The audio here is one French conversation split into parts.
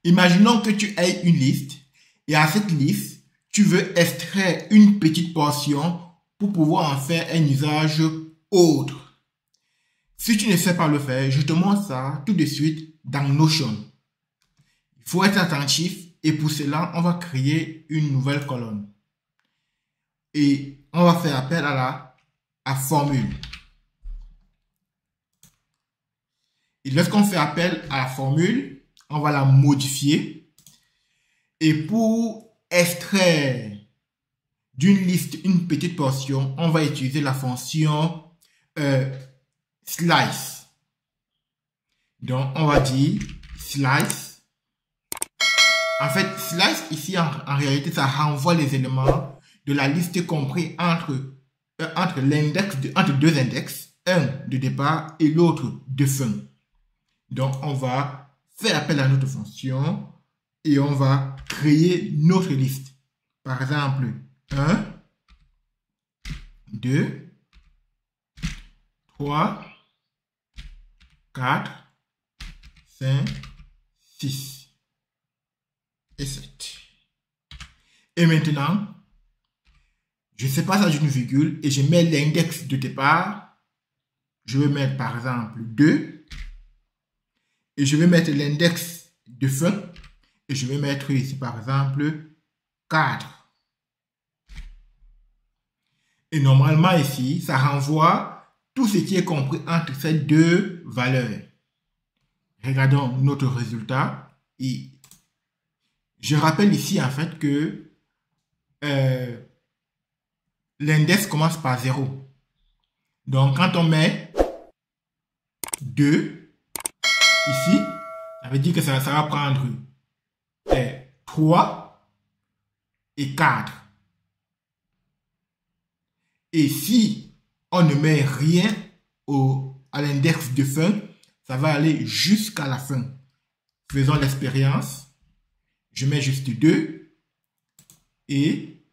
Imaginons que tu aies une liste et à cette liste, tu veux extraire une petite portion pour pouvoir en faire un usage autre. Si tu ne sais pas le faire, je te montre ça tout de suite dans Notion. Il faut être attentif et pour cela, on va créer une nouvelle colonne. Et on va faire appel à la formule. Et lorsqu'on fait appel à la formule, on va la modifier. Et pour extraire d'une liste une petite portion, on va utiliser la fonction slice. Donc, on va dire slice. En fait, slice ici, en réalité, ça renvoie les éléments de la liste compris entre deux index, un de départ et l'autre de fin. Donc, on va faire appel à notre fonction et on va créer notre liste. Par exemple, 1, 2, 3, 4, 5, 6 et 7. Et maintenant, je sépare ça d'une virgule et je mets l'index de départ. Je vais mettre par exemple 2. Et je vais mettre l'index de fin. Et je vais mettre ici par exemple 4. Et normalement ici, ça renvoie tout ce qui est compris entre ces deux valeurs. Regardons notre résultat. Et je rappelle ici en fait que l'index commence par 0. Donc quand on met 2 ici, ça veut dire que ça va prendre 3 et 4. Et si on ne met rien à l'index de fin, ça va aller jusqu'à la fin. Faisons l'expérience. Je mets juste 2. Et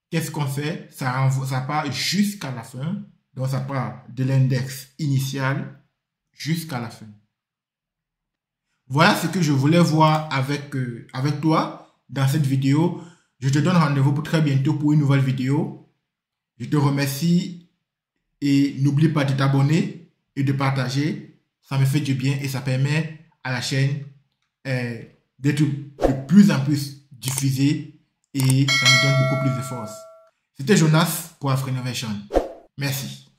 qu'est-ce qu'on fait? Ça part jusqu'à la fin. Donc ça part de l'index initial jusqu'à la fin. Voilà ce que je voulais voir avec toi dans cette vidéo. Je te donne rendez-vous pour très bientôt pour une nouvelle vidéo. Je te remercie et n'oublie pas de t'abonner et de partager. Ça me fait du bien et ça permet à la chaîne d'être de plus en plus diffusée et ça me donne beaucoup plus de force. C'était Jonas pour Afro Innovation. Merci.